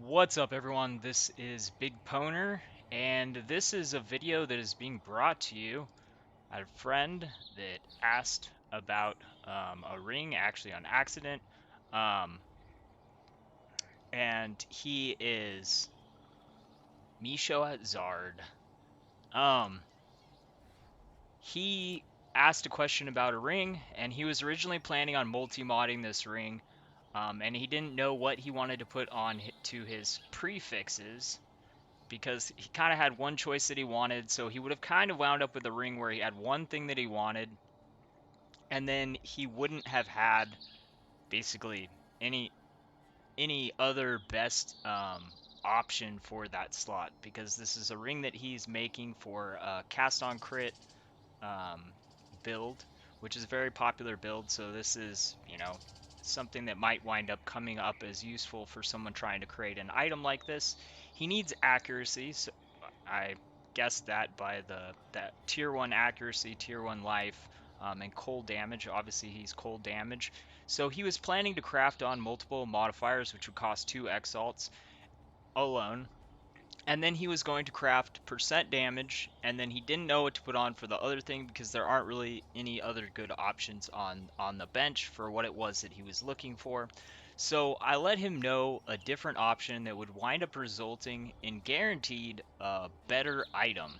What's up, everyone? This is BigPowner, and this is a video that is being brought to you by a friend that asked about a ring, actually on accident. Um, and he is Mishozard. Um, he asked a question about a ring, and he was originally planning on multi-modding this ring, and he didn't know what he wanted to put on to his prefixes because he kind of had one choice that he wanted, so he would have kind of wound up with a ring where he had one thing that he wanted, and then he wouldn't have had basically any any other best option for that slot because this is a ring that he's making for a cast on crit um, build, which is a very popular build. So this is, something that might wind up coming up as useful for someone trying to create an item like this. He needs accuracy, so I guessed that by that tier 1 accuracy, tier 1 life, and cold damage. Obviously, he's cold damage. So he was planning to craft on multiple modifiers, which would cost 2 exalts alone. And then he was going to craft percent damage, and then he didn't know what to put on for the other thing because there aren't really any other good options on the bench for what it was that he was looking for. So I let him know a different option that would wind up resulting in guaranteed a better item.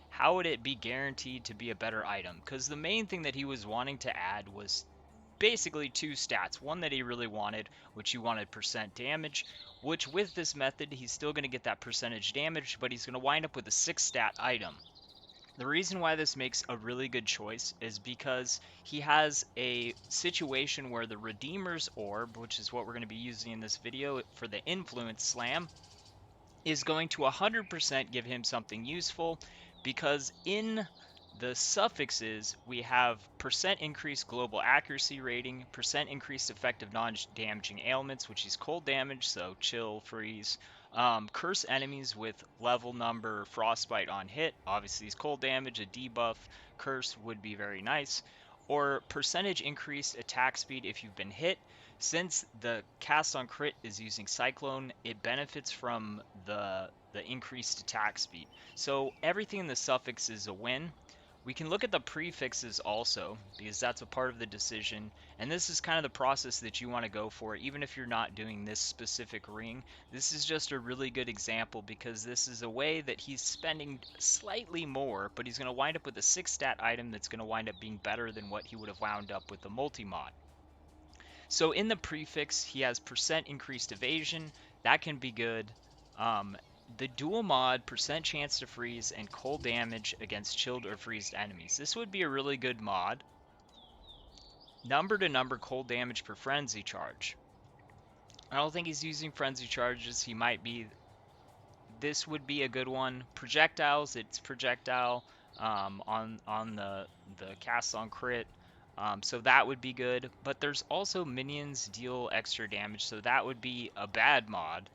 How would it be guaranteed to be a better item? Because the main thing that he was wanting to add was basically two stats. One that he really wanted, which he wanted percent damage, which with this method, he's still going to get that percentage damage, but he's going to wind up with a 6 stat item. The reason why this makes a really good choice is because he has a situation where the Redeemer's Orb, which is what we're going to be using in this video for the Influence Slam, is going to 100% give him something useful because in the suffixes we have percent increased global accuracy rating, percent increased effective non-damaging ailments, which is cold damage, so chill, freeze, curse enemies with level number frostbite on hit, obviously is cold damage, a debuff curse would be very nice, or percentage increased attack speed if you've been hit. Since the cast on crit is using Cyclone, it benefits from the increased attack speed. So everything in the suffix is a win. We can look at the prefixes also, because that's a part of the decision, and this is kind of the process that you want to go for, even if you're not doing this specific ring. This is just a really good example, because this is a way that he's spending slightly more, but he's going to wind up with a 6 stat item that's going to wind up being better than what he would have wound up with the multi-mod. So in the prefix, he has percent increased evasion. That can be good. Um, the dual mod, percent chance to freeze, and cold damage against chilled or freezed enemies. This would be a really good mod. Number to number cold damage per frenzy charge. I don't think he's using frenzy charges. He might be. This would be a good one. Projectiles, it's projectile on the cast on crit. So that would be good. But there's also minions deal extra damage, so that would be a bad mod.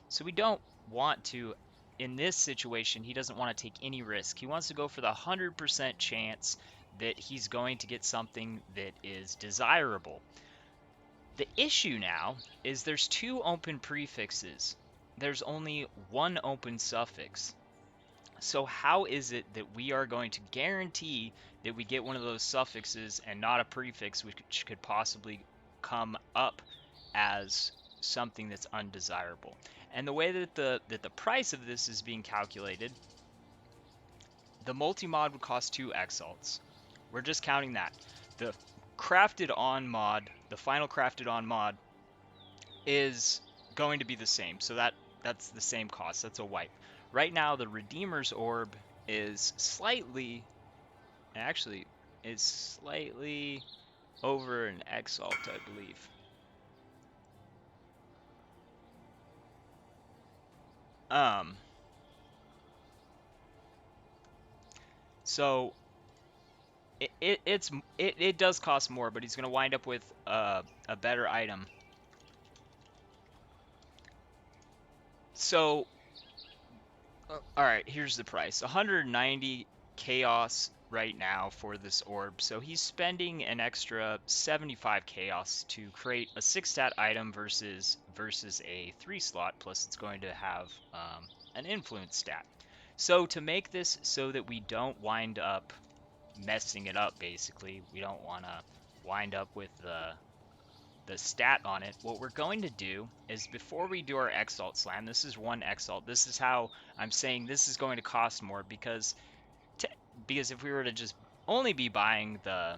So we don't want to, in this situation, he doesn't want to take any risk. He wants to go for the 100% chance that he's going to get something that is desirable. The issue now is there's two open prefixes. There's only one open suffix. So how is it that we are going to guarantee that we get one of those suffixes and not a prefix which could possibly come up as something that's undesirable? And the way that the price of this is being calculated, the multi-mod would cost 2 exalts. We're just counting that. The crafted on mod, the final crafted on mod, is going to be the same. So that's the same cost. That's a wipe. Right now, the Redeemer's Orb is slightly, actually, is slightly over an Exalt, I believe. Um, so it does cost more, but he's gonna wind up with a better item. So, all right, here's the price: 190 Chaos right now for this orb. So he's spending an extra 75 chaos to create a 6-stat item versus a 3-slot, plus it's going to have an influence stat. So to make this so that we don't wind up messing it up, basically, we don't want to wind up with the stat on it, what we're going to do is before we do our Exalt Slam, this is one Exalt, this is how I'm saying this is going to cost more, because if we were to just only be buying the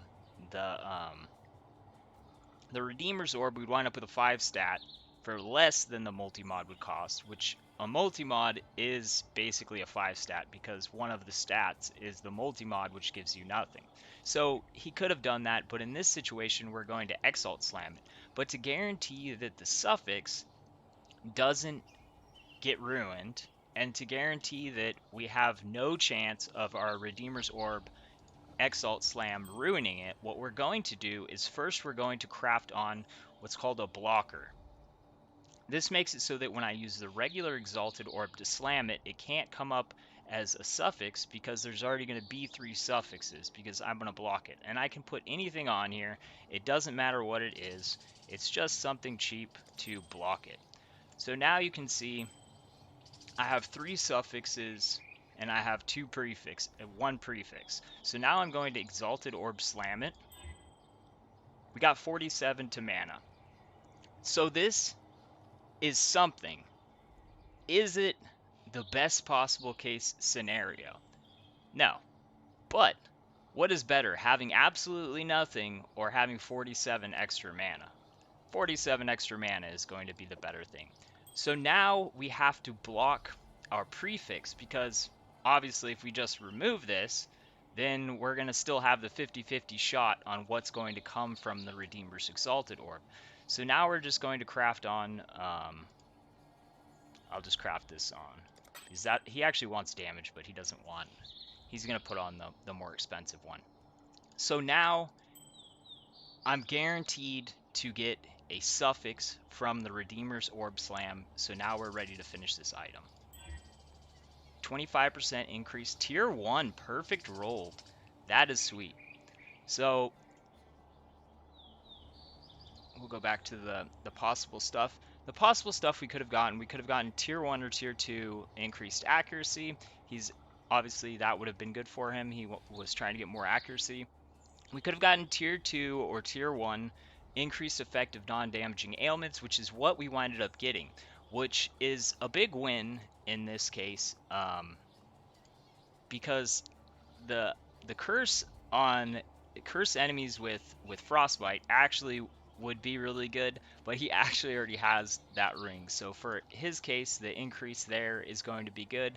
Redeemer's Orb, we'd wind up with a 5-stat for less than the multi-mod would cost, which a multi-mod is basically a 5-stat because one of the stats is the multi-mod, which gives you nothing. So he could have done that, but in this situation, we're going to Exalt Slam it. But to guarantee that the suffix doesn't get ruined, and to guarantee that we have no chance of our Redeemer's Orb Exalt Slam ruining it, what we're going to do is first we're going to craft on what's called a blocker. This makes it so that when I use the regular Exalted Orb to slam it, it can't come up as a suffix because there's already going to be 3 suffixes because I'm going to block it. And I can put anything on here. It doesn't matter what it is. It's just something cheap to block it. So now you can see I have 3 suffixes and I have 1 prefix. So now I'm going to Exalted Orb Slam it. We got 47 to mana. So this is something. Is it the best possible case scenario? No. But what is better, having absolutely nothing or having 47 extra mana? 47 extra mana is going to be the better thing. So now we have to block our prefix because obviously if we just remove this, then we're going to still have the 50-50 shot on what's going to come from the Redeemer's Exalted Orb. So now we're just going to craft on, I'll just craft this on, because that, he actually wants damage, but he doesn't want, he's going to put on the more expensive one. So now I'm guaranteed to get a suffix from the Redeemer's Orb Slam, so now we're ready to finish this item. 25% increase, tier 1, perfect rolled. That is sweet. So we'll go back to the possible stuff. The possible stuff we could have gotten tier 1 or tier 2 increased accuracy. He's obviously, that would have been good for him. He was trying to get more accuracy. We could have gotten tier 2 or tier 1 increased effect of non-damaging ailments, which is what we winded up getting, which is a big win in this case, because the curse enemies with frostbite actually would be really good, but he actually already has that ring. So for his case, the increase there is going to be good.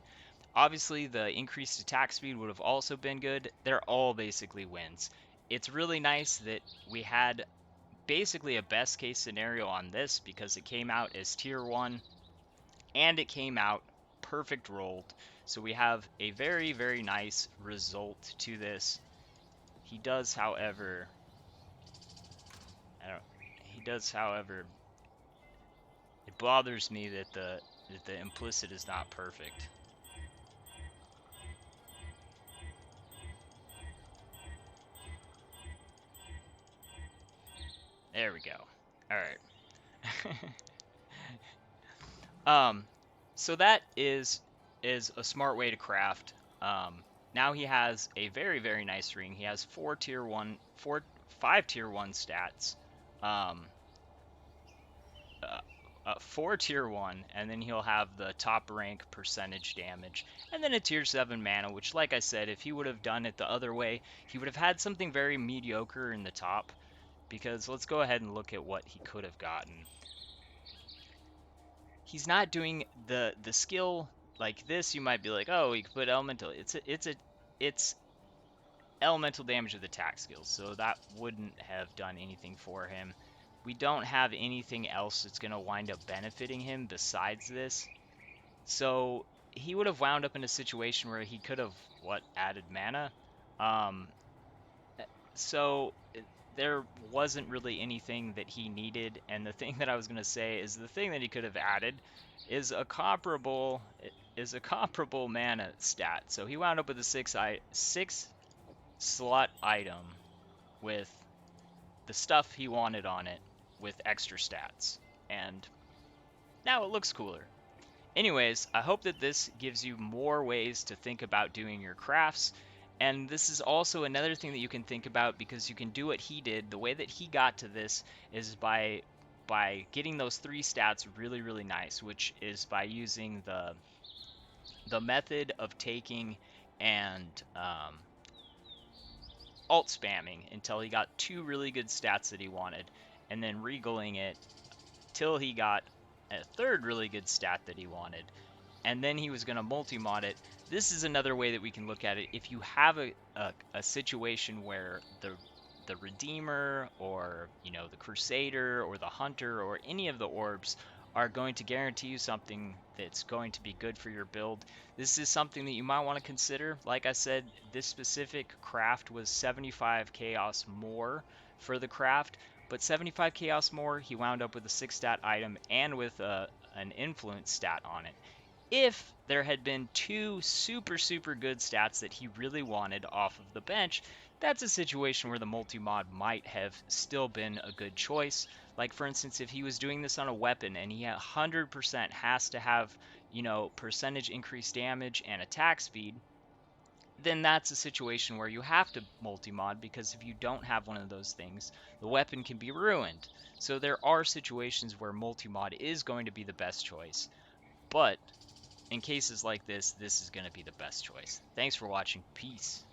Obviously, the increased attack speed would have also been good. They're all basically wins. It's really nice that we had basically a best case scenario on this because it came out as tier 1 and it came out perfect rolled. So we have a very, very nice result to this. He does, however, it bothers me that the implicit is not perfect. There we go. All right. So that is a smart way to craft. Now he has a very, very nice ring. He has 5 tier 1 stats. 4 tier 1, and then he'll have the top rank percentage damage, and then a tier 7 mana, which, like I said, if he would have done it the other way, he would have had something very mediocre in the top, because let's go ahead and look at what he could have gotten. He's not doing the skill like this. You might be like, oh, he could put elemental. It's elemental damage with attack skills, so that wouldn't have done anything for him. We don't have anything else that's going to wind up benefiting him besides this. So he would have wound up in a situation where he could have, added mana. So there wasn't really anything that he needed. And the thing that I was going to say is the thing that he could have added is a comparable mana stat. So he wound up with a 6 slot item with the stuff he wanted on it with extra stats. And now it looks cooler. Anyways, I hope that this gives you more ways to think about doing your crafts. And this is also another thing that you can think about, because you can do what he did. The way that he got to this is by getting those 3 stats really, really nice, which is by using the method of taking and alt spamming until he got 2 really good stats that he wanted, and then regaling it till he got a 3rd really good stat that he wanted, and then he was going to multi-mod it. This is another way that we can look at it. If you have a situation where the Redeemer, or the Crusader, or the Hunter, or any of the orbs are going to guarantee you something that's going to be good for your build, this is something that you might want to consider. Like I said, this specific craft was 75 chaos more for the craft, but 75 chaos more, he wound up with a 6 stat item and with an influence stat on it. If there had been 2 super, super good stats that he really wanted off of the bench, that's a situation where the multi-mod might have still been a good choice. Like, for instance, if he was doing this on a weapon and he 100% has to have, percentage increased damage and attack speed, then that's a situation where you have to multi-mod, because if you don't have one of those things, the weapon can be ruined. So there are situations where multi-mod is going to be the best choice. But in cases like this, this is going to be the best choice. Thanks for watching. Peace.